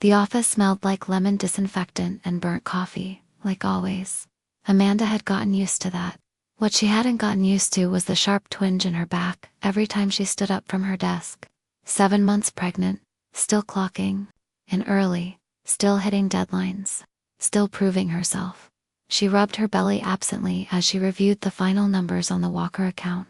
The office smelled like lemon disinfectant and burnt coffee, like always. Amanda had gotten used to that. What she hadn't gotten used to was the sharp twinge in her back every time she stood up from her desk. 7 months pregnant, still clocking in early, still hitting deadlines, still proving herself. She rubbed her belly absently as she reviewed the final numbers on the Walker account.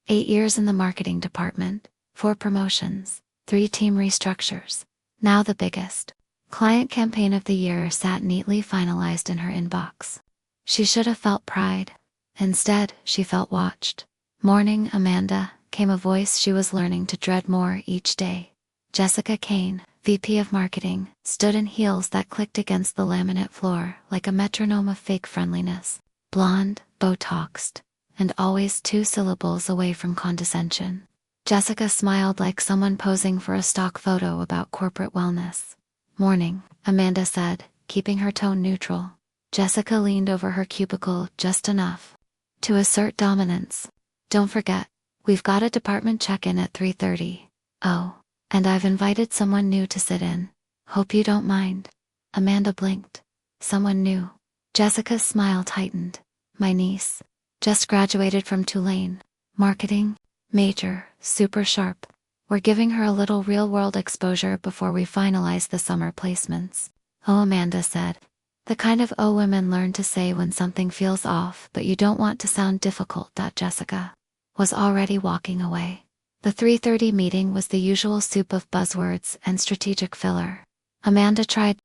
8 years in the marketing department, 4 promotions, 3 team restructures. Now the biggest. Client campaign of the year sat neatly finalized in her inbox. She should have felt pride. Instead, she felt watched. "Morning, Amanda," came a voice she was learning to dread more each day. Jessica Kane, VP of Marketing, stood in heels that clicked against the laminate floor like a metronome of fake friendliness. Blonde, Botoxed, and always 2 syllables away from condescension. Jessica smiled like someone posing for a stock photo about corporate wellness. "Morning," Amanda said, keeping her tone neutral. Jessica leaned over her cubicle just enough to assert dominance. "Don't forget, we've got a department check-in at 3:30. Oh, and I've invited someone new to sit in. Hope you don't mind." Amanda blinked. Someone new. Jessica's smile tightened. "My niece. Just graduated from Tulane. Marketing major, super sharp. We're giving her a little real-world exposure before we finalize the summer placements." "Oh," Amanda said. The kind of "oh" women learn to say when something feels off but you don't want to sound difficult. Jessica was already walking away. The 3:30 meeting was the usual soup of buzzwords and strategic filler. Amanda tried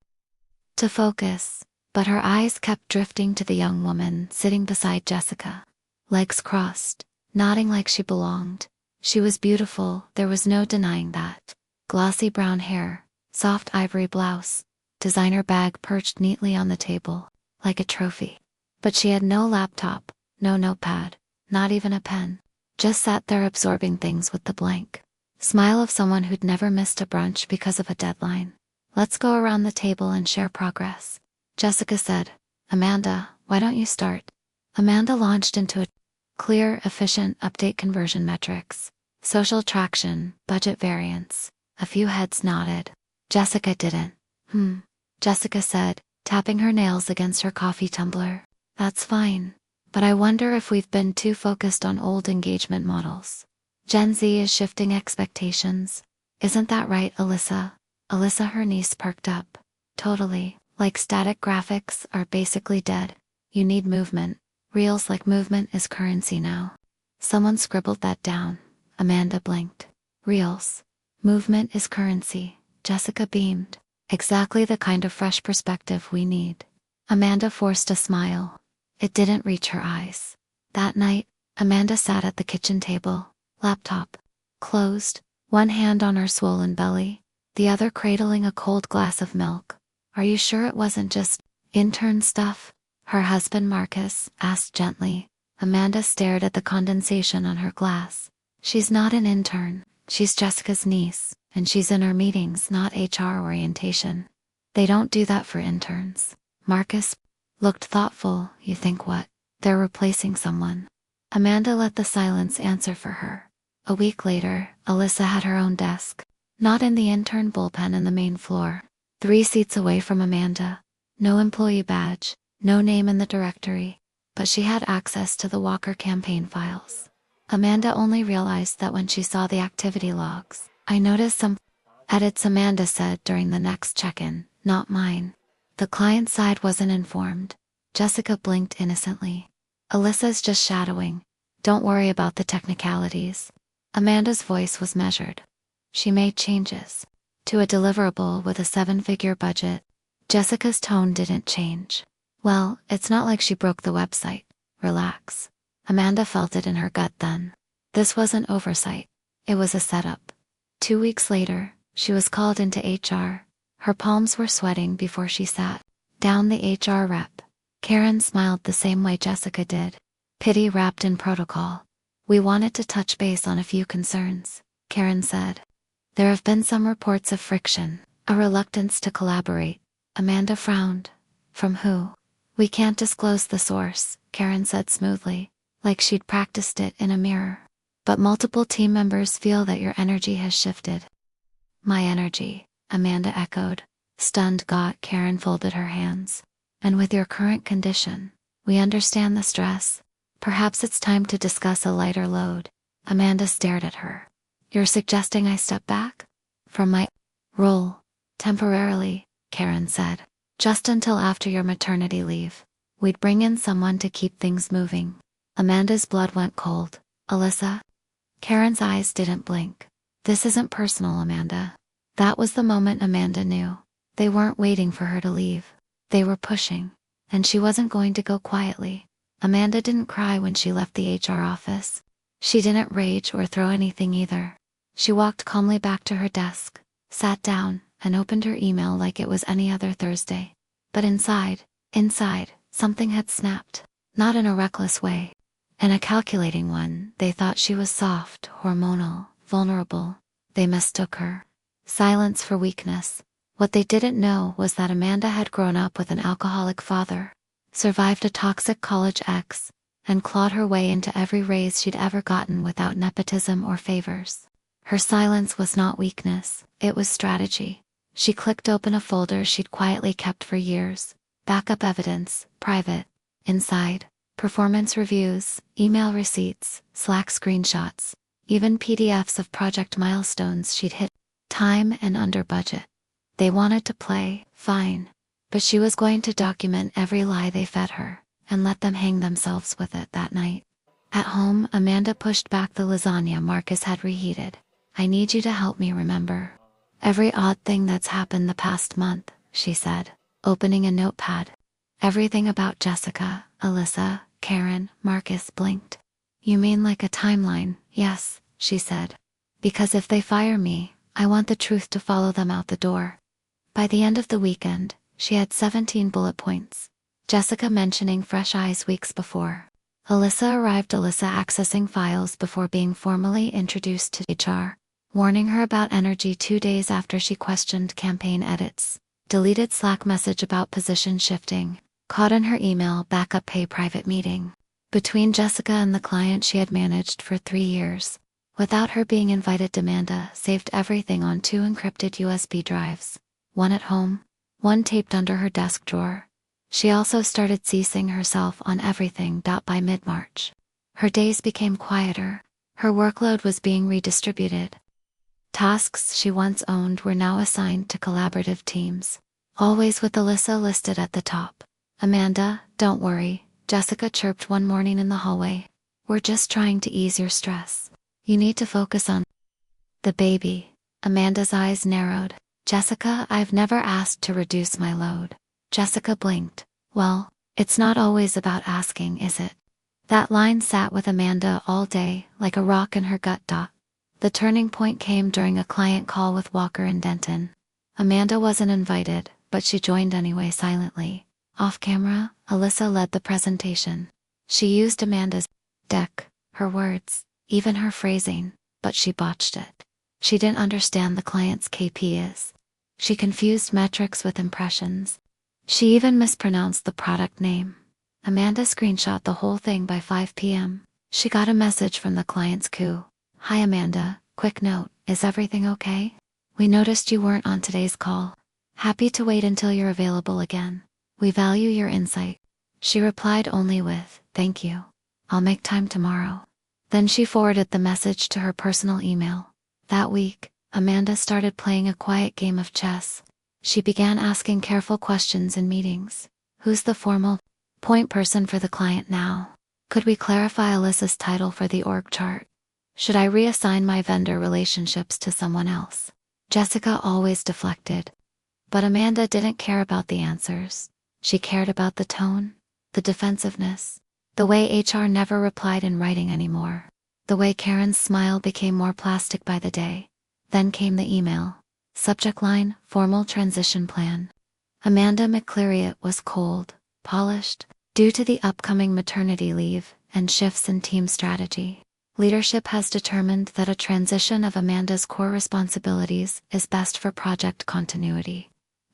to focus, but her eyes kept drifting to the young woman sitting beside Jessica. Legs crossed, nodding like she belonged. She was beautiful, there was no denying that. Glossy brown hair, soft ivory blouse, designer bag perched neatly on the table, like a trophy. But she had no laptop, no notepad, not even a pen. Just sat there absorbing things with the blank smile of someone who'd never missed a brunch because of a deadline. "Let's go around the table and share progress," Jessica said. "Amanda, why don't you start?" Amanda launched into a clear, efficient update: conversion metrics, social traction, budget variance. A few heads nodded. Jessica didn't. Jessica said, tapping her nails against her coffee tumbler. "That's fine. But I wonder if we've been too focused on old engagement models. Gen Z is shifting expectations. Isn't that right, Alyssa?" Alyssa, her niece, perked up. "Totally. Like static graphics are basically dead. You need movement. Reels like movement is currency now." Someone scribbled that down. Amanda blinked. Reels. Movement is currency. Jessica beamed. Exactly the kind of fresh perspective we need. Amanda forced a smile. It didn't reach her eyes. That night, Amanda sat at the kitchen table, laptop closed, one hand on her swollen belly, the other cradling a cold glass of milk. "Are you sure it wasn't just intern stuff?" her husband Marcus asked gently. Amanda stared at the condensation on her glass. "She's not an intern. She's Jessica's niece, and she's in our meetings, not HR orientation. They don't do that for interns." Marcus looked thoughtful. "You think what? They're replacing someone?" Amanda let the silence answer for her. A week later, Alyssa had her own desk. Not in the intern bullpen in the main floor. 3 seats away from Amanda. No employee badge, no name in the directory. But she had access to the Walker campaign files. Amanda only realized that when she saw the activity logs. "I noticed some edits," Amanda said during the next check-in. "Not mine." The client side wasn't informed. Jessica blinked innocently. "Alyssa's just shadowing. Don't worry about the technicalities." Amanda's voice was measured. She made changes to a deliverable with a 7-figure budget. Jessica's tone didn't change. "Well, it's not like she broke the website. Relax." Amanda felt it in her gut then. This wasn't oversight. It was a setup. 2 weeks later, she was called into HR. Her palms were sweating before she sat down. The HR rep, Karen, smiled the same way Jessica did. Pity wrapped in protocol. "We wanted to touch base on a few concerns," Karen said. "There have been some reports of friction, a reluctance to collaborate." Amanda frowned. "From who?" "We can't disclose the source," Karen said smoothly, like she'd practiced it in a mirror. "But multiple team members feel that your energy has shifted." "My energy," Amanda echoed. Stunned, Karen folded her hands. And with your current condition, we understand the stress. Perhaps it's time to discuss a lighter load. Amanda stared at her. You're suggesting I step back from my role temporarily, Karen said. Just until after your maternity leave. We'd bring in someone to keep things moving. Amanda's blood went cold. Alyssa? Karen's eyes didn't blink. This isn't personal, Amanda. That was the moment Amanda knew. They weren't waiting for her to leave. They were pushing. And she wasn't going to go quietly. Amanda didn't cry when she left the HR office. She didn't rage or throw anything either. She walked calmly back to her desk, sat down, and opened her email like it was any other Thursday. But inside, something had snapped. Not in a reckless way. In a calculating one. They thought she was soft, hormonal, vulnerable. They mistook her silence for weakness. What they didn't know was that Amanda had grown up with an alcoholic father, survived a toxic college ex, and clawed her way into every raise she'd ever gotten without nepotism or favors. Her silence was not weakness, it was strategy. She clicked open a folder she'd quietly kept for years. Backup evidence, private. Inside, performance reviews, email receipts, Slack screenshots, even PDFs of project milestones she'd hit, time and under budget. They wanted to play, fine. But she was going to document every lie they fed her, and let them hang themselves with it that night. At home, Amanda pushed back the lasagna Marcus had reheated. I need you to help me remember every odd thing that's happened the past month, she said, opening a notepad. Everything about Jessica, Alyssa, Karen. Marcus blinked. You mean like a timeline? Yes, she said. Because if they fire me, I want the truth to follow them out the door. By the end of the weekend, she had 17 bullet points. Jessica mentioning fresh eyes weeks before. Alyssa accessing files before being formally introduced to HR. Warning her about energy 2 days after she questioned campaign edits. Deleted Slack message about position shifting. Caught in her email backup pay private meeting. Between Jessica and the client she had managed for 3 years. Without her being invited, Amanda saved everything on 2 encrypted USB drives. One at home, one taped under her desk drawer. She also started ceasing herself on everything. By mid-March, her days became quieter. Her workload was being redistributed. Tasks she once owned were now assigned to collaborative teams, always with Alyssa listed at the top. Amanda, don't worry, Jessica chirped one morning in the hallway. We're just trying to ease your stress. You need to focus on the baby. Amanda's eyes narrowed. Jessica, I've never asked to reduce my load. Jessica blinked. Well, it's not always about asking, is it? That line sat with Amanda all day, like a rock in her gut. The turning point came during a client call with Walker and Denton. Amanda wasn't invited, but she joined anyway silently. Off camera, Alyssa led the presentation. She used Amanda's deck, her words, even her phrasing, but she botched it. She didn't understand the client's KPIs. She confused metrics with impressions. She even mispronounced the product name. Amanda screenshot the whole thing by 5 p.m. She got a message from the client's CU. Hi Amanda, quick note, is everything okay? We noticed you weren't on today's call. Happy to wait until you're available again. We value your insight. She replied only with, thank you. I'll make time tomorrow. Then she forwarded the message to her personal email. That week, Amanda started playing a quiet game of chess. She began asking careful questions in meetings. Who's the formal point person for the client now? Could we clarify Alyssa's title for the org chart? Should I reassign my vendor relationships to someone else? Jessica always deflected. But Amanda didn't care about the answers. She cared about the tone, the defensiveness, the way HR never replied in writing anymore, the way Karen's smile became more plastic by the day. Then came the email. Subject line, formal transition plan. Amanda McCleary was cold, polished, due to the upcoming maternity leave and shifts in team strategy. Leadership has determined that a transition of Amanda's core responsibilities is best for project continuity.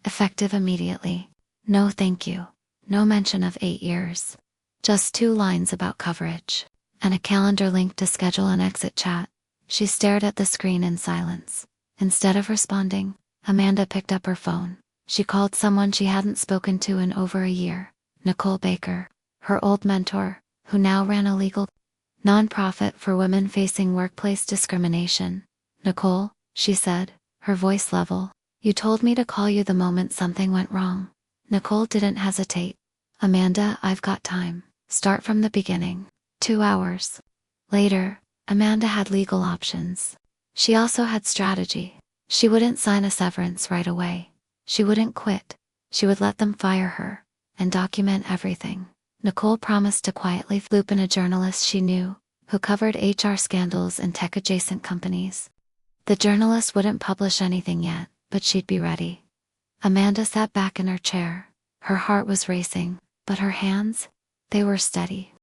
Effective immediately. No thank you. No mention of 8 years. Just 2 lines about coverage. And a calendar link to schedule an exit chat. She stared at the screen in silence. Instead of responding, Amanda picked up her phone. She called someone she hadn't spoken to in over a year, Nicole Baker, her old mentor, who now ran a legal nonprofit for women facing workplace discrimination. "Nicole," she said, her voice level, "you told me to call you the moment something went wrong." Nicole didn't hesitate. "Amanda, I've got time. Start from the beginning." 2 hours later, Amanda had legal options. She also had strategy. She wouldn't sign a severance right away. She wouldn't quit. She would let them fire her and document everything. Nicole promised to quietly loop in a journalist she knew, who covered HR scandals in tech-adjacent companies. The journalist wouldn't publish anything yet, but she'd be ready. Amanda sat back in her chair. Her heart was racing, but her hands, they were steady.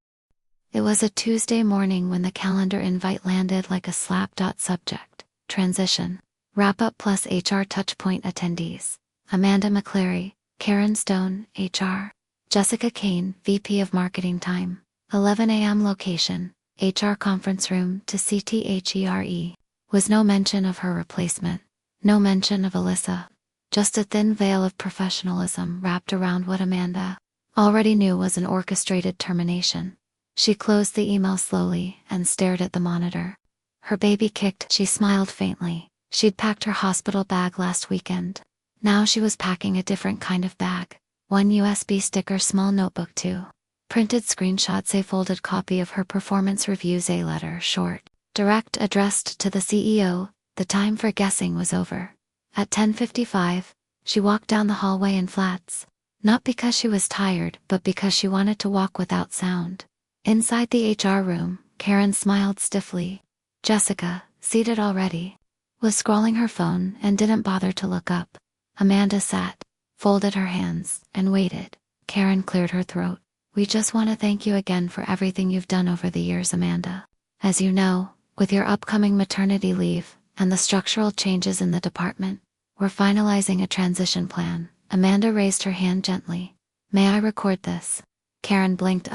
It was a Tuesday morning when the calendar invite landed like a slap. Subject: transition. Wrap-up plus HR touchpoint attendees: Amanda McCleary, Karen Stone, HR. Jessica Kane, VP of Marketing. Time: 11 a.m. Location: HR conference room to CTHERE. Was no mention of her replacement. No mention of Alyssa. Just a thin veil of professionalism wrapped around what Amanda already knew was an orchestrated termination. She closed the email slowly and stared at the monitor. Her baby kicked. She smiled faintly. She'd packed her hospital bag last weekend. Now she was packing a different kind of bag. 1 USB sticker, small notebook, 2 printed screenshots, a folded copy of her performance reviews, a letter, short, direct, addressed to the CEO. The time for guessing was over. At 10:55, she walked down the hallway in flats. Not because she was tired, but because she wanted to walk without sound. Inside the HR room, Karen smiled stiffly. Jessica, seated already, was scrolling her phone and didn't bother to look up. Amanda sat, folded her hands, and waited. Karen cleared her throat. "We just want to thank you again for everything you've done over the years, Amanda. As you know, with your upcoming maternity leave and the structural changes in the department, we're finalizing a transition plan." Amanda raised her hand gently. "May I record this?" Karen blinked,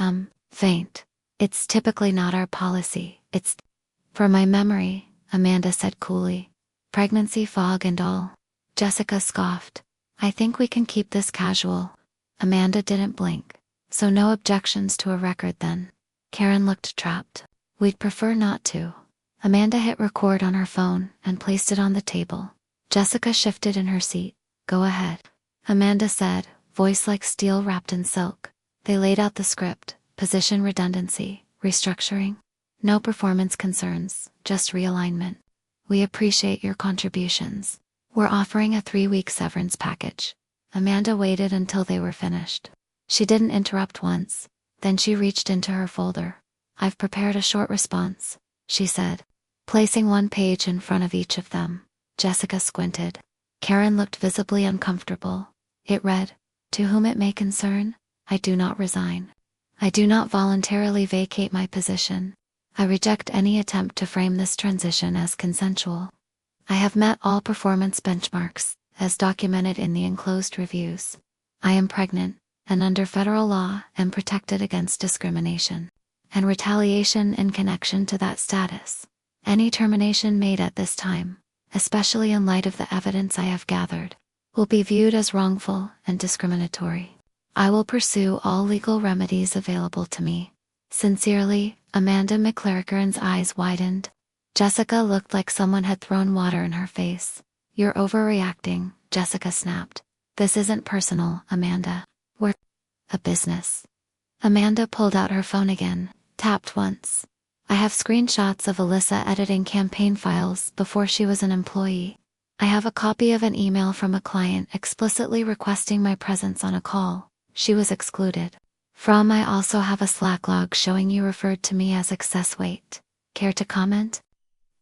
faint. "It's typically not our policy. It's for my memory," Amanda said coolly. "Pregnancy fog and all." Jessica scoffed. "I think we can keep this casual." Amanda didn't blink. "So no objections to a record then?" Karen looked trapped. "We'd prefer not to." Amanda hit record on her phone and placed it on the table. Jessica shifted in her seat. "Go ahead," Amanda said, voice like steel wrapped in silk. They laid out the script: position redundancy, restructuring. No performance concerns, just realignment. "We appreciate your contributions. We're offering a 3-week severance package." Amanda waited until they were finished. She didn't interrupt once. Then she reached into her folder. "I've prepared a short response," she said, placing one page in front of each of them. Jessica squinted. Karen looked visibly uncomfortable. It read, "To whom it may concern, I do not resign. I do not voluntarily vacate my position. I reject any attempt to frame this transition as consensual. I have met all performance benchmarks, as documented in the enclosed reviews. I am pregnant, and under federal law am protected against discrimination and retaliation in connection to that status. Any termination made at this time, especially in light of the evidence I have gathered, will be viewed as wrongful and discriminatory. I will pursue all legal remedies available to me. Sincerely, Amanda McClarikaren's eyes widened. Jessica looked like someone had thrown water in her face. "You're overreacting," Jessica snapped. "This isn't personal, Amanda. We're a business." Amanda pulled out her phone again, tapped once. "I have screenshots of Alyssa editing campaign files before she was an employee. I have a copy of an email from a client explicitly requesting my presence on a call she was excluded from. I also have a Slack log showing you referred to me as excess weight. Care to comment?"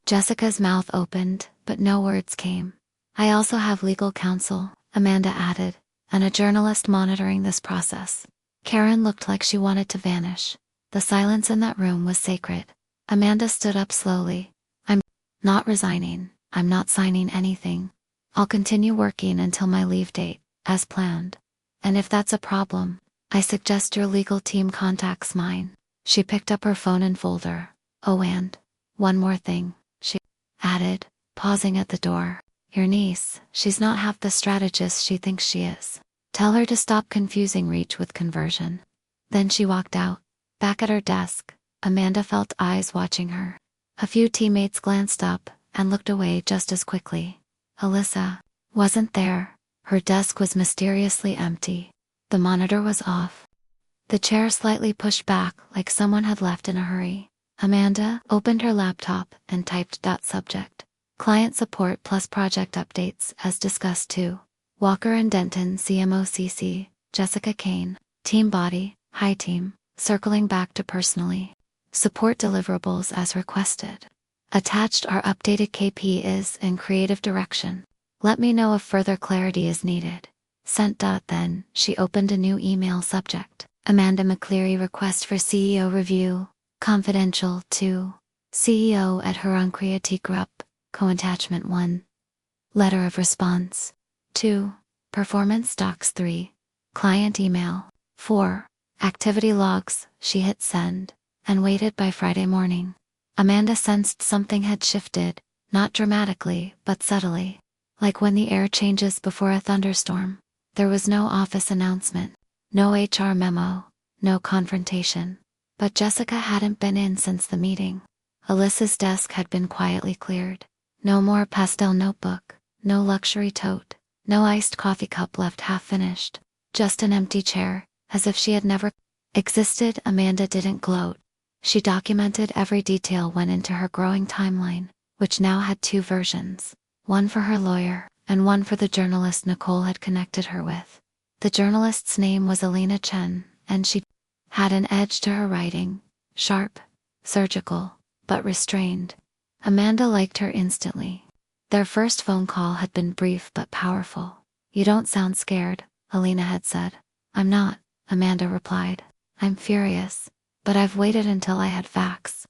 Jessica's mouth opened, but no words came. "I also have legal counsel," Amanda added, "and a journalist monitoring this process." Karen looked like she wanted to vanish. The silence in that room was sacred. Amanda stood up slowly. "I'm not resigning. I'm not signing anything. I'll continue working until my leave date, as planned. And if that's a problem, I suggest your legal team contacts mine." She picked up her phone and folder. "Oh, and one more thing," she added, pausing at the door. Your niece, she's not half the strategist she thinks she is. Tell her to stop confusing reach with conversion." Then she walked out. Back at her desk, Amanda felt eyes watching her. A few teammates glanced up and looked away just as quickly. Alyssa wasn't there. Her desk was mysteriously empty. The monitor was off. The chair slightly pushed back like someone had left in a hurry. Amanda opened her laptop and typed .subject. Client support plus project updates as discussed too. Walker and Denton CMOCC, Jessica Kane, team body, hi team, circling back to personally. Support deliverables as requested. Attached are updated KPIs and creative direction. Let me know if further clarity is needed. Sent. Then, she opened a new email subject. Amanda McCleary request for CEO review. Confidential to CEO at Huron Creative Group. Co-attachment 1. Letter of response. 2. Performance docs 3. Client email. 4. Activity logs. She hit send and waited by Friday morning. Amanda sensed something had shifted, not dramatically, but subtly. Like when the air changes before a thunderstorm. There was no office announcement, no HR memo, no confrontation. But Jessica hadn't been in since the meeting. Alyssa's desk had been quietly cleared. No more pastel notebook, no luxury tote, no iced coffee cup left half-finished. Just an empty chair, as if she had never existed. Amanda didn't gloat. She documented every detail went into her growing timeline, which now had 2 versions. One for her lawyer, and one for the journalist Nicole had connected her with. The journalist's name was Alina Chen, and she had an edge to her writing, sharp, surgical, but restrained. Amanda liked her instantly. Their first phone call had been brief but powerful. "You don't sound scared," Alina had said. "I'm not," Amanda replied. "I'm furious, but I've waited until I had facts."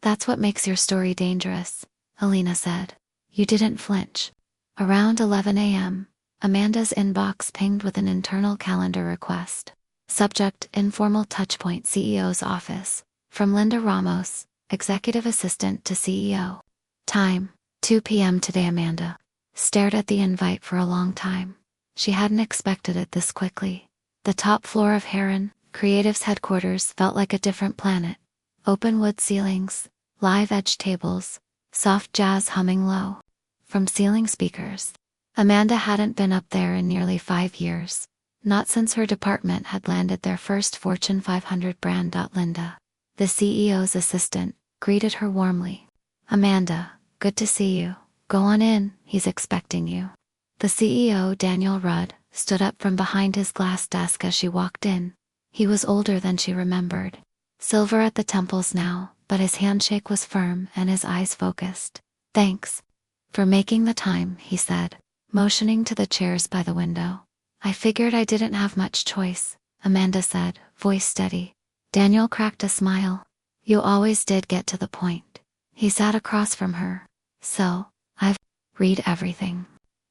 "That's what makes your story dangerous," Alina said. "You didn't flinch." Around 11 a.m., Amanda's inbox pinged with an internal calendar request. Subject: Informal Touchpoint CEO's Office. From Linda Ramos, Executive Assistant to CEO. Time: 2 p.m. today. Amanda stared at the invite for a long time. She hadn't expected it this quickly. The top floor of Heron Creative's headquarters felt like a different planet. Open wood ceilings, live edge tables, soft jazz humming low from ceiling speakers. Amanda hadn't been up there in nearly 5 years. Not since her department had landed their first Fortune 500 brand. Linda, the CEO's assistant, greeted her warmly. "Amanda, good to see you. Go on in, he's expecting you." The CEO, Daniel Rudd, stood up from behind his glass desk as she walked in. He was older than she remembered. Silver at the temples now, but his handshake was firm and his eyes focused. "Thanks for making the time," he said, motioning to the chairs by the window. "I figured I didn't have much choice," Amanda said, voice steady. Daniel cracked a smile. "You always did get to the point." He sat across from her. "So, I've read everything.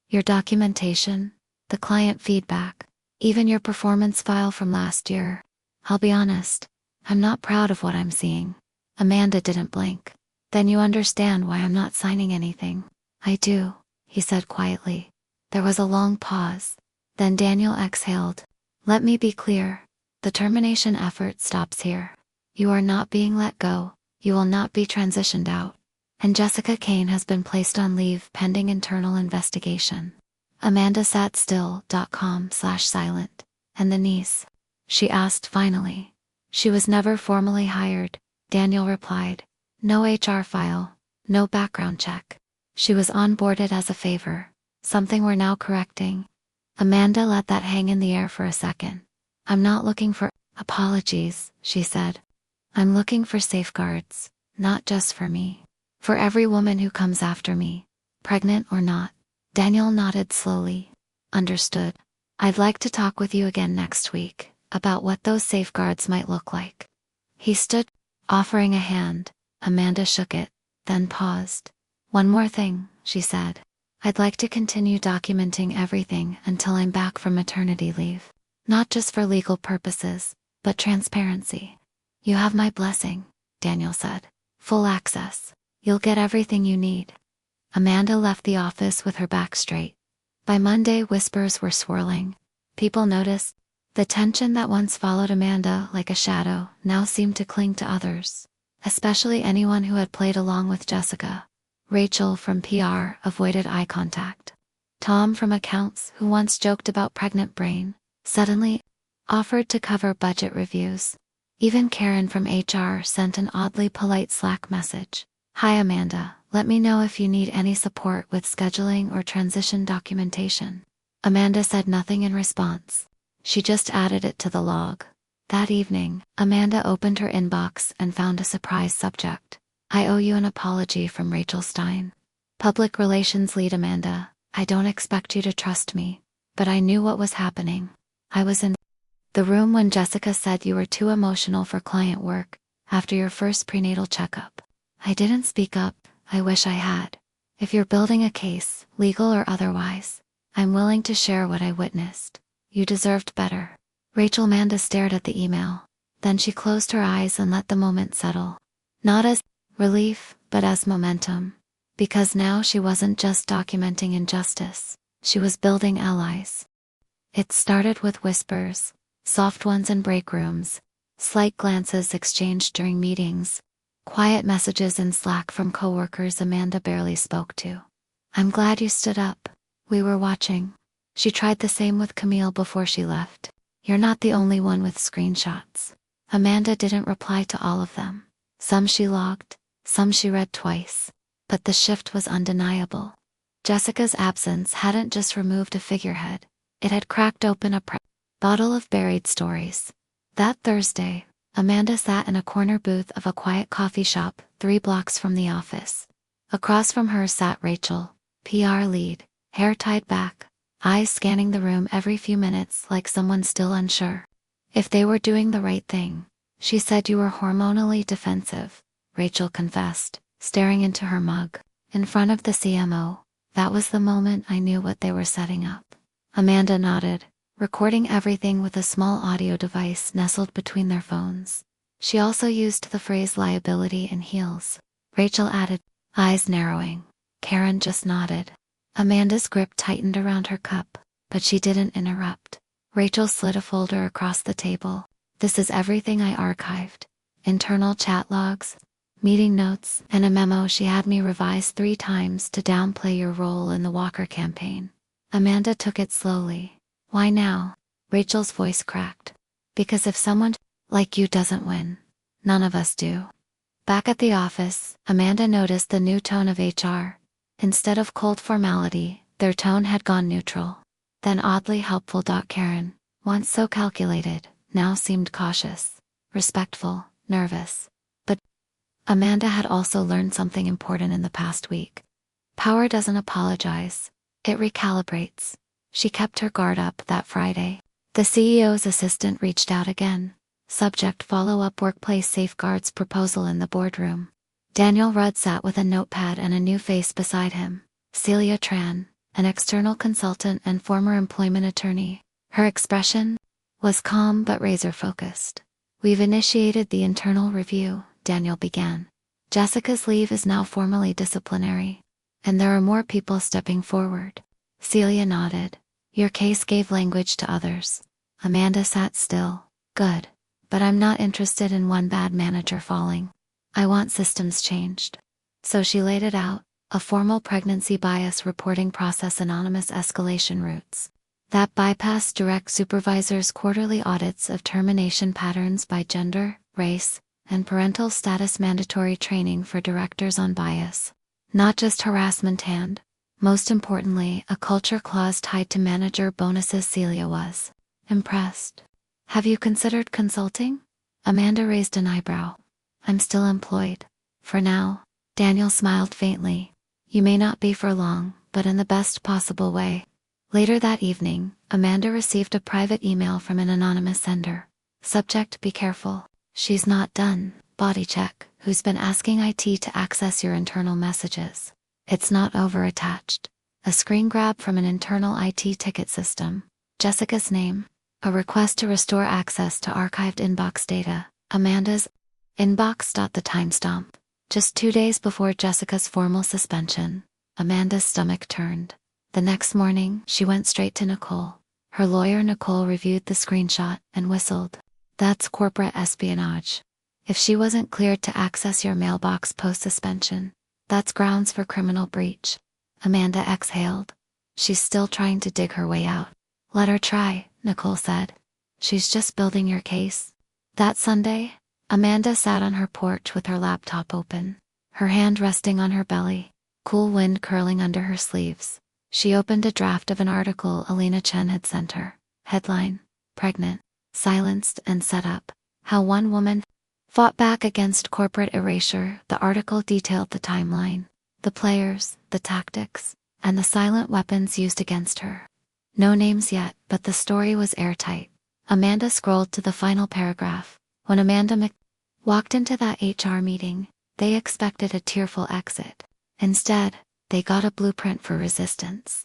Your documentation, the client feedback, even your performance file from last year. I'll be honest, I'm not proud of what I'm seeing." Amanda didn't blink. "Then you understand why I'm not signing anything." "I do," he said quietly. There was a long pause. Then Daniel exhaled. "Let me be clear. The termination effort stops here. You are not being let go. You will not be transitioned out. And Jessica Kane has been placed on leave pending internal investigation." Amanda sat still. .com/silent. "And the niece?" she asked finally. "She was never formally hired," Daniel replied. "No HR file, no background check. She was onboarded as a favor, something we're now correcting." Amanda let that hang in the air for a second. "I'm not looking for apologies," she said. "I'm looking for safeguards, not just for me. For every woman who comes after me, pregnant or not." Daniel nodded slowly. "Understood. I'd like to talk with you again next week about what those safeguards might look like." He stood, offering a hand. Amanda shook it, then paused. "One more thing," she said. "I'd like to continue documenting everything until I'm back from maternity leave. Not just for legal purposes, but transparency." "You have my blessing," Daniel said. "Full access. You'll get everything you need." Amanda left the office with her back straight. By Monday, whispers were swirling. People noticed. The tension that once followed Amanda like a shadow now seemed to cling to others, especially anyone who had played along with Jessica. Rachel from PR avoided eye contact. Tom from accounts, who once joked about pregnant brain, suddenly offered to cover budget reviews. Even Karen from HR sent an oddly polite Slack message. "Hi Amanda, let me know if you need any support with scheduling or transition documentation." Amanda said nothing in response. She just added it to the log. That evening, Amanda opened her inbox and found a surprise subject. "I owe you an apology from Rachel Stein. Public Relations Lead Amanda, I don't expect you to trust me, but I knew what was happening. I was in the room when Jessica said you were too emotional for client work after your first prenatal checkup. I didn't speak up, I wish I had. If you're building a case, legal or otherwise, I'm willing to share what I witnessed. You deserved better." Rachel Amanda stared at the email. Then she closed her eyes and let the moment settle. Not as relief, but as momentum. Because now she wasn't just documenting injustice, she was building allies. It started with whispers, soft ones in break rooms, slight glances exchanged during meetings, quiet messages in Slack from coworkers Amanda barely spoke to. "I'm glad you stood up. We were watching." She tried the same with Camille before she left. "You're not the only one with screenshots." Amanda didn't reply to all of them. Some she logged, some she read twice. But the shift was undeniable. Jessica's absence hadn't just removed a figurehead, it had cracked open a bottle of buried stories. That Thursday, Amanda sat in a corner booth of a quiet coffee shop 3 blocks from the office. Across from her sat Rachel, PR lead, hair tied back, eyes scanning the room every few minutes like someone still unsure. "If they were doing the right thing." "She said you were hormonally defensive," Rachel confessed, staring into her mug. "In front of the CMO. That was the moment I knew what they were setting up." Amanda nodded, recording everything with a small audio device nestled between their phones. She also used the phrase liability in heels. Rachel added, eyes narrowing. Karen just nodded. Amanda's grip tightened around her cup, but she didn't interrupt. Rachel slid a folder across the table. "This is everything I archived. Internal chat logs, meeting notes, and a memo she had me revise 3 times to downplay your role in the Walker campaign." Amanda took it slowly. "Why now?" Rachel's voice cracked. "Because if someone like you doesn't win, none of us do." Back at the office, Amanda noticed the new tone of HR. Instead of cold formality, their tone had gone neutral. Then oddly helpful. Karen, once so calculated, now seemed cautious, respectful, nervous. But Amanda had also learned something important in the past week. Power doesn't apologize, it recalibrates. She kept her guard up that Friday. The CEO's assistant reached out again. Subject: follow-up workplace safeguards proposal in the boardroom. Daniel Rudd sat with a notepad and a new face beside him. Celia Tran, an external consultant and former employment attorney. Her expression was calm but razor-focused. "We've initiated the internal review," Daniel began. "Jessica's leave is now formally disciplinary, and there are more people stepping forward." Celia nodded. "Your case gave language to others." Amanda sat still. "Good. But I'm not interested in one bad manager falling. I want systems changed." So she laid it out, a formal pregnancy bias reporting process, anonymous escalation routes that bypass direct supervisors, quarterly audits of termination patterns by gender, race, and parental status, mandatory training for directors on bias, not just harassment, and, most importantly, a culture clause tied to manager bonuses. Celia was impressed. "Have you considered consulting?" Amanda raised an eyebrow. "I'm still employed. For now." Daniel smiled faintly. "You may not be for long, but in the best possible way." Later that evening, Amanda received a private email from an anonymous sender. Subject: be careful. She's not done. Body check. Who's been asking IT to access your internal messages? It's not over. Attached: a screen grab from an internal IT ticket system. Jessica's name. A request to restore access to archived inbox data. Amanda's inbox. The timestamp: just 2 days before Jessica's formal suspension. Amanda's stomach turned. The next morning, she went straight to Nicole. Her lawyer Nicole reviewed the screenshot and whistled. That's corporate espionage. If she wasn't cleared to access your mailbox post-suspension, that's grounds for criminal breach. Amanda exhaled. She's still trying to dig her way out. Let her try, Nicole said. She's just building your case. That Sunday, Amanda sat on her porch with her laptop open, her hand resting on her belly, cool wind curling under her sleeves. She opened a draft of an article Alina Chen had sent her. Headline: Pregnant, Silenced and Set Up. How one woman fought back against corporate erasure. The article detailed the timeline, the players, the tactics, and the silent weapons used against her. No names yet, but the story was airtight. Amanda scrolled to the final paragraph. When Amanda walked into that HR meeting, they expected a tearful exit. Instead, they got a blueprint for resistance.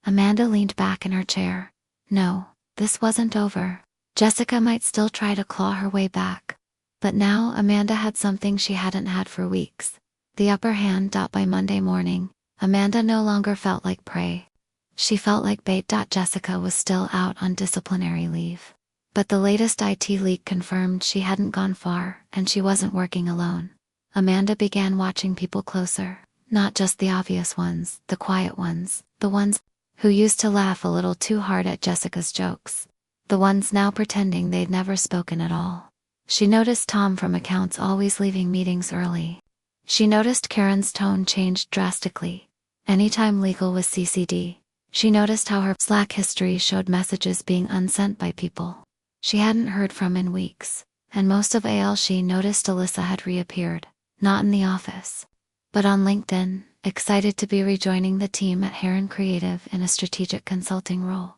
Amanda leaned back in her chair. No, this wasn't over. Jessica might still try to claw her way back. But now Amanda had something she hadn't had for weeks. The upper hand. By Monday morning, Amanda no longer felt like prey. She felt like bait. Jessica was still out on disciplinary leave. But the latest IT leak confirmed she hadn't gone far, and she wasn't working alone. Amanda began watching people closer, not just the obvious ones, the quiet ones, the ones who used to laugh a little too hard at Jessica's jokes, the ones now pretending they'd never spoken at all. She noticed Tom from accounts always leaving meetings early. She noticed Karen's tone changed drastically. Anytime legal was CC'd, she noticed how her Slack history showed messages being unsent by people she hadn't heard from in weeks, and most of all she noticed Alyssa had reappeared, not in the office, but on LinkedIn, excited to be rejoining the team at Heron Creative in a strategic consulting role.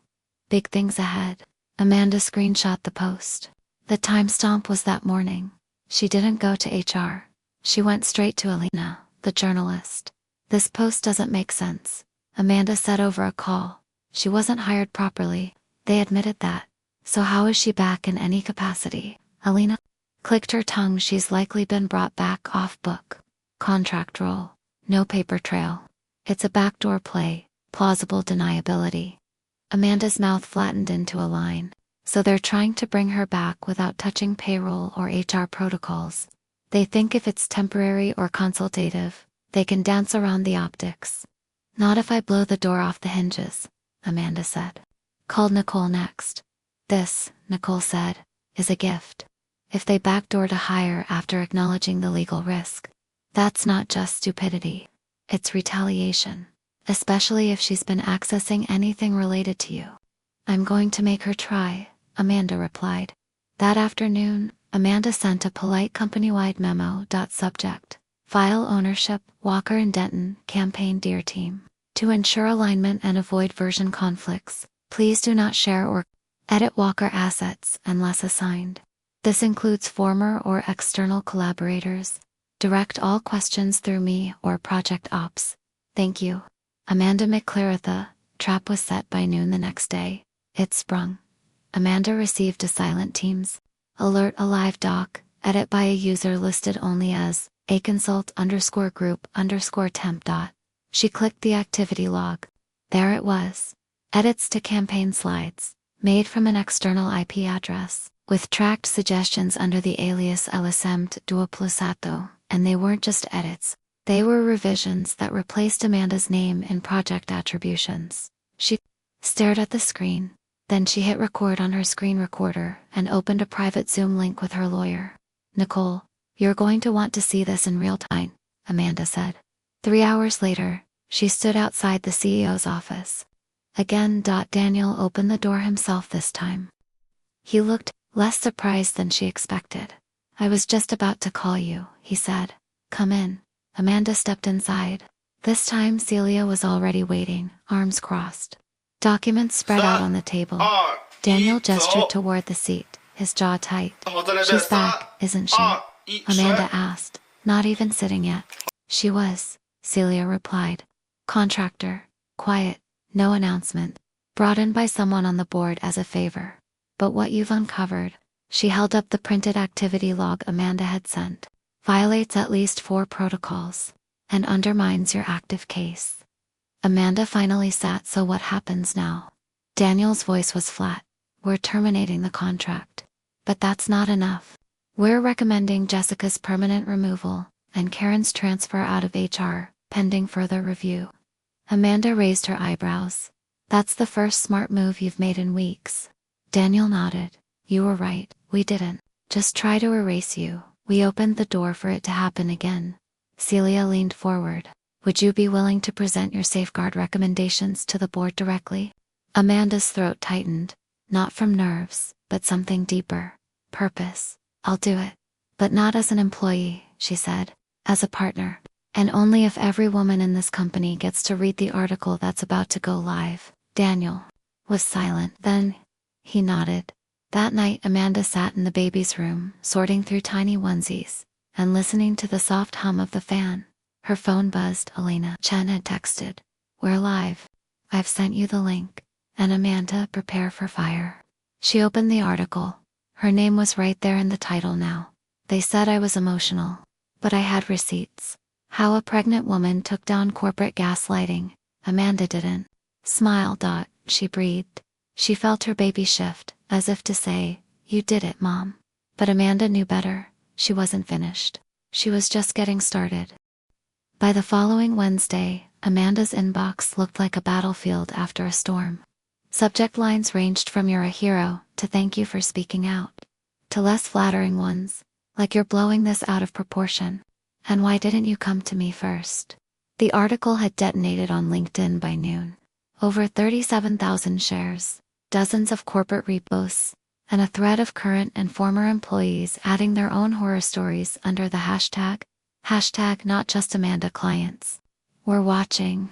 Big things ahead. Amanda screenshot the post. The timestamp was that morning. She didn't go to HR. She went straight to Alina, the journalist. This post doesn't make sense, Amanda said over a call. She wasn't hired properly. They admitted that. So how is she back in any capacity? Alina clicked her tongue. She's likely been brought back off book. Contract role. No paper trail. It's a backdoor play. Plausible deniability. Amanda's mouth flattened into a line. So they're trying to bring her back without touching payroll or HR protocols. They think if it's temporary or consultative, they can dance around the optics. Not if I blow the door off the hinges, Amanda said. Called Nicole next. This, Nicole said, is a gift. If they backdoor to hire after acknowledging the legal risk, that's not just stupidity. It's retaliation. Especially if she's been accessing anything related to you. I'm going to make her try, Amanda replied. That afternoon, Amanda sent a polite company-wide memo. Subject: File ownership, Walker and Denton, Campaign Dear Team. To ensure alignment and avoid version conflicts, please do not share or edit Walker assets unless assigned. This includes former or external collaborators. Direct all questions through me or Project Ops. Thank you. Amanda McClaritha. Trap was set by noon the next day. It sprung. Amanda received a silent Teams alert. A live doc, edit by a user listed only as aconsult_group_temp. She clicked the activity log. There it was. Edits to campaign slides, made from an external IP address, with tracked suggestions under the alias LSM duplicato, and they weren't just edits. They were revisions that replaced Amanda's name in project attributions. She stared at the screen, then she hit record on her screen recorder and opened a private Zoom link with her lawyer. Nicole, you're going to want to see this in real time, Amanda said. 3 hours later, she stood outside the CEO's office. Again. Daniel opened the door himself this time. He looked less surprised than she expected. I was just about to call you, he said. Come in. Amanda stepped inside. This time Celia was already waiting, arms crossed. Documents spread out on the table. Daniel gestured toward the seat, his jaw tight. She's back, isn't she? Amanda asked, not even sitting yet. She was, Celia replied. Contractor, quiet, no announcement. Brought in by someone on the board as a favor. But what you've uncovered, she held up the printed activity log Amanda had sent, violates at least 4 protocols, and undermines your active case. Amanda finally sat. So what happens now? Daniel's voice was flat. We're terminating the contract. But that's not enough. We're recommending Jessica's permanent removal and Karen's transfer out of HR, pending further review. Amanda raised her eyebrows. That's the first smart move you've made in weeks. Daniel nodded. You were right, we didn't just try to erase you. We opened the door for it to happen again. Celia leaned forward. Would you be willing to present your safeguard recommendations to the board directly? Amanda's throat tightened. Not from nerves, but something deeper. Purpose. I'll do it. But not as an employee, she said. As a partner. And only if every woman in this company gets to read the article that's about to go live. Daniel was silent. Then he nodded. That night Amanda sat in the baby's room, sorting through tiny onesies, and listening to the soft hum of the fan. Her phone buzzed. Elena Chen had texted. We're live. I've sent you the link. And Amanda, prepare for fire. She opened the article. Her name was right there in the title now. They said I was emotional. But I had receipts. How a pregnant woman took down corporate gaslighting. Amanda didn't. Smile. She breathed. She felt her baby shift, as if to say, you did it, Mom. But Amanda knew better. She wasn't finished. She was just getting started. By the following Wednesday, Amanda's inbox looked like a battlefield after a storm. Subject lines ranged from "You're a hero" to "Thank you for speaking out," to less flattering ones, like "You're blowing this out of proportion," and "Why didn't you come to me first?" The article had detonated on LinkedIn by noon. Over 37,000 shares, dozens of corporate reposts, and a thread of current and former employees adding their own horror stories under the hashtag not just Amanda clients. Were watching.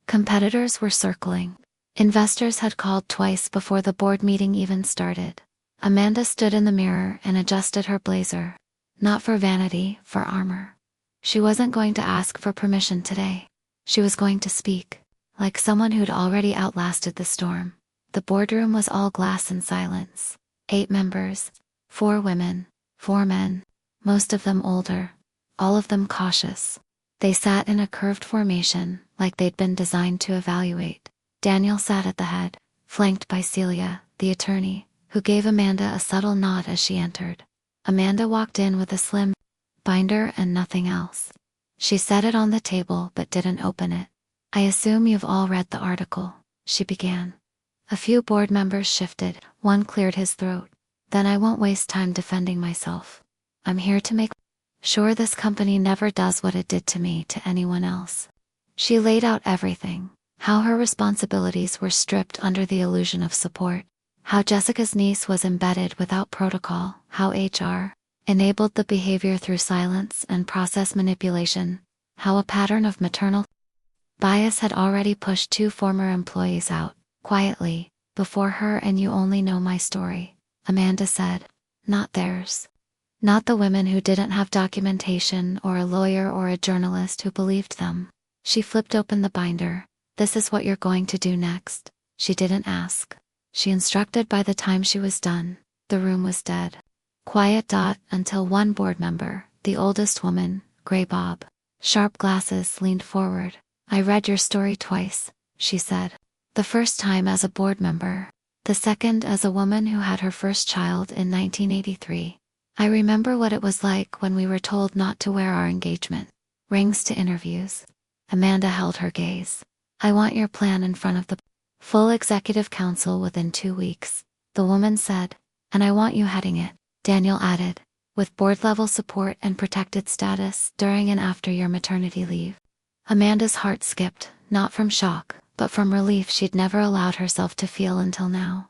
Competitors were circling. Investors had called twice before the board meeting even started. Amanda stood in the mirror and adjusted her blazer. Not for vanity, for armor. She wasn't going to ask for permission today. She was going to speak, like someone who'd already outlasted the storm. The boardroom was all glass and silence. 8 members, 4 women, 4 men, most of them older, all of them cautious. They sat in a curved formation, like they'd been designed to evaluate. Daniel sat at the head, flanked by Celia, the attorney, who gave Amanda a subtle nod as she entered. Amanda walked in with a slim binder and nothing else. She set it on the table but didn't open it. I assume you've all read the article, she began. A few board members shifted, one cleared his throat. Then I won't waste time defending myself. I'm here to make sure this company never does what it did to me to anyone else. She laid out everything. How her responsibilities were stripped under the illusion of support. How Jessica's niece was embedded without protocol. How HR enabled the behavior through silence and process manipulation. How a pattern of maternal bias had already pushed 2 former employees out, quietly, before her. And you only know my story, Amanda said. Not theirs. Not the women who didn't have documentation or a lawyer or a journalist who believed them. She flipped open the binder. This is what you're going to do next. She didn't ask. She instructed. By the time she was done, the room was dead. Quiet. Until one board member, the oldest woman, gray bob, sharp glasses, leaned forward. I read your story twice, she said. The first time as a board member. The second as a woman who had her first child in 1983. I remember what it was like when we were told not to wear our engagement rings to interviews. Amanda held her gaze. I want your plan in front of the full executive council within 2 weeks, the woman said. And I want you heading it, Daniel added, with board-level support and protected status during and after your maternity leave. Amanda's heart skipped, not from shock, but from relief she'd never allowed herself to feel until now.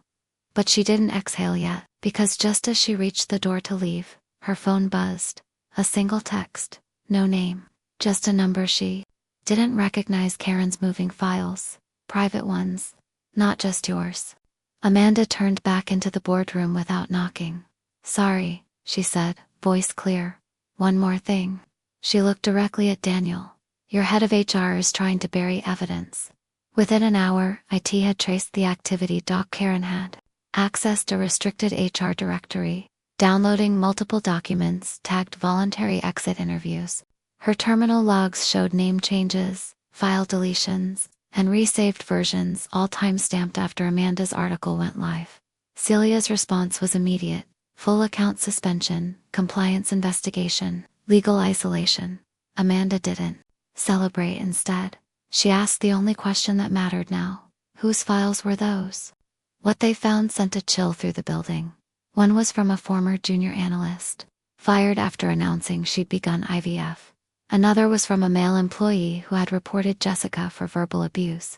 But she didn't exhale yet, because just as she reached the door to leave, her phone buzzed. A single text, no name, just a number she didn't recognize. Karen's moving files, private ones, not just yours. Amanda turned back into the boardroom without knocking. Sorry, she said, voice clear. One more thing. She looked directly at Daniel. Your head of HR is trying to bury evidence. Within an hour, IT had traced the activity. Karen had accessed a restricted HR directory, downloading multiple documents tagged voluntary exit interviews. Her terminal logs showed name changes, file deletions, and resaved versions, all time-stamped after Amanda's article went live. Celia's response was immediate: full account suspension, compliance investigation, legal isolation. Amanda didn't celebrate. Instead, she asked the only question that mattered now: whose files were those? What they found sent a chill through the building. One was from a former junior analyst, fired after announcing she'd begun IVF. Another was from a male employee who had reported Jessica for verbal abuse.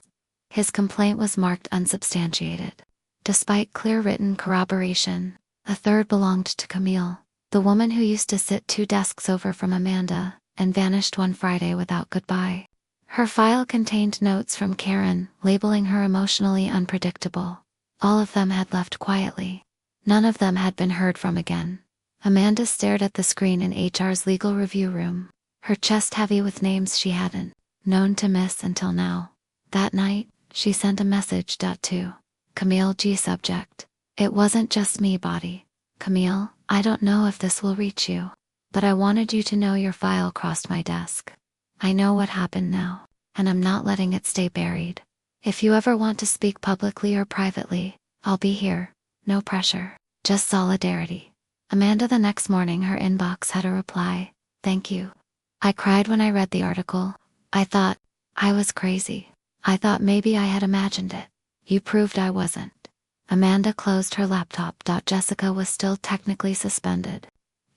His complaint was marked unsubstantiated, despite clear written corroboration. A third belonged to Camille, the woman who used to sit 2 desks over from Amanda and vanished one Friday without goodbye. Her file contained notes from Karen, labeling her emotionally unpredictable. All of them had left quietly. None of them had been heard from again. Amanda stared at the screen in HR's legal review room, her chest heavy with names she hadn't known to miss until now. That night, she sent a message to Camille G. Subject: it wasn't just me, body. Camille, I don't know if this will reach you, but I wanted you to know your file crossed my desk. I know what happened now, and I'm not letting it stay buried. If you ever want to speak publicly or privately, I'll be here. No pressure, just solidarity. Amanda. The next morning, her inbox had a reply: thank you. I cried when I read the article. I thought I was crazy. I thought maybe I had imagined it. You proved I wasn't. Amanda closed her laptop. Jessica was still technically suspended.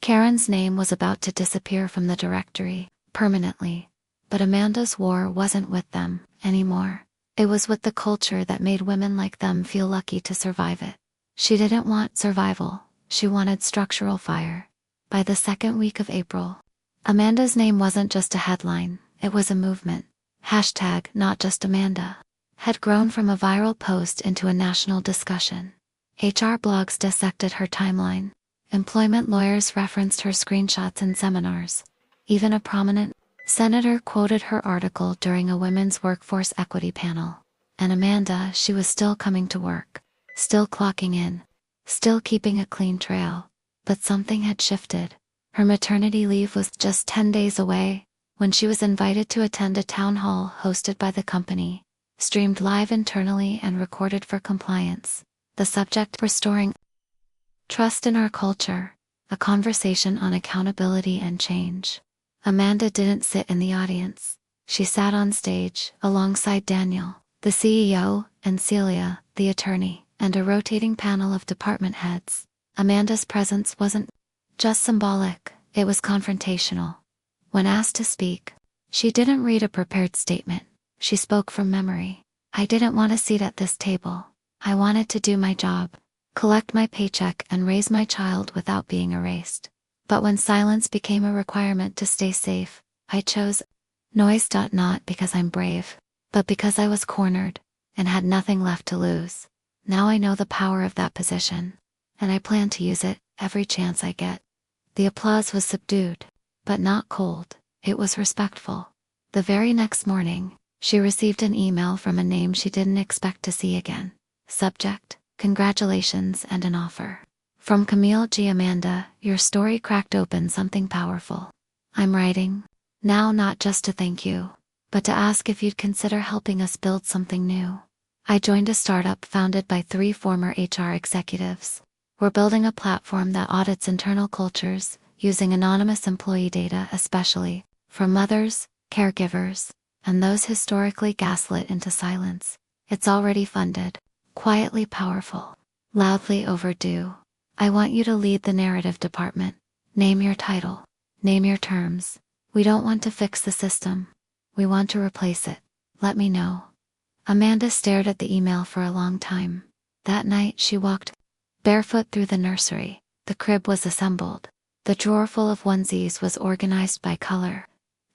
Karen's name was about to disappear from the directory, permanently. But Amanda's war wasn't with them anymore. It was with the culture that made women like them feel lucky to survive it. She didn't want survival, she wanted structural fire. By the second week of April, Amanda's name wasn't just a headline, it was a movement. Hashtag Not Just Amanda had grown from a viral post into a national discussion. HR blogs dissected her timeline. Employment lawyers referenced her screenshots in seminars. Even a prominent senator quoted her article during a women's workforce equity panel. And Amanda, she was still coming to work, still clocking in, still keeping a clean trail. But something had shifted. Her maternity leave was just 10 days away when she was invited to attend a town hall hosted by the company, streamed live internally and recorded for compliance. The subject: restoring trust in our culture, a conversation on accountability and change. Amanda didn't sit in the audience. She sat on stage, alongside Daniel, the CEO, and Celia, the attorney, and a rotating panel of department heads. Amanda's presence wasn't just symbolic, it was confrontational. When asked to speak, she didn't read a prepared statement. She spoke from memory. I didn't want a seat at this table. I wanted to do my job, collect my paycheck, and raise my child without being erased. But when silence became a requirement to stay safe, I chose noise. Not because I'm brave, but because I was cornered and had nothing left to lose. Now I know the power of that position, and I plan to use it every chance I get. The applause was subdued, but not cold. It was respectful. The very next morning, she received an email from a name she didn't expect to see again. Subject: congratulations and an offer. From Camille G. Amanda, your story cracked open something powerful. I'm writing now not just to thank you, but to ask if you'd consider helping us build something new. I joined a startup founded by 3 former HR executives. We're building a platform that audits internal cultures, using anonymous employee data, especially from mothers, caregivers, and those historically gaslit into silence. It's already funded, quietly powerful, loudly overdue. I want you to lead the narrative department. Name your title. Name your terms. We don't want to fix the system. We want to replace it. Let me know. Amanda stared at the email for a long time. That night she walked barefoot through the nursery. The crib was assembled. The drawer full of onesies was organized by color.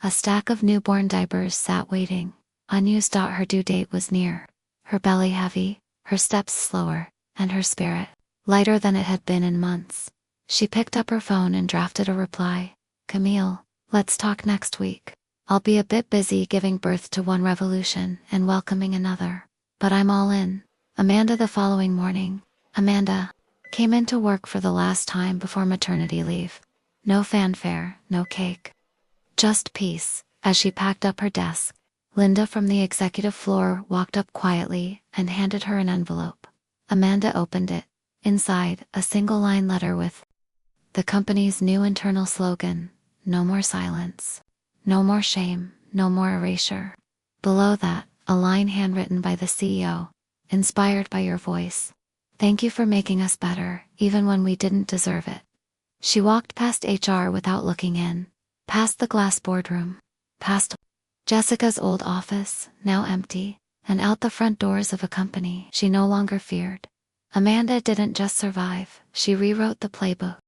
A stack of newborn diapers sat waiting, unused. Her due date was near. Her belly heavy, her steps slower, and her spirit lighter than it had been in months. She picked up her phone and drafted a reply. Camille, let's talk next week. I'll be a bit busy giving birth to one revolution and welcoming another, but I'm all in. Amanda. The following morning, Amanda came into work for the last time before maternity leave. No fanfare, no cake. Just peace. As she packed up her desk, Linda from the executive floor walked up quietly and handed her an envelope. Amanda opened it. Inside, a single-line letter with the company's new internal slogan, "No more silence. No more shame. No more erasure." Below that, a line handwritten by the CEO. "Inspired by your voice. Thank you for making us better, even when we didn't deserve it." She walked past HR without looking in. Past the glass boardroom. Past Jessica's old office, now empty, and out the front doors of a company she no longer feared. Amanda didn't just survive, she rewrote the playbook.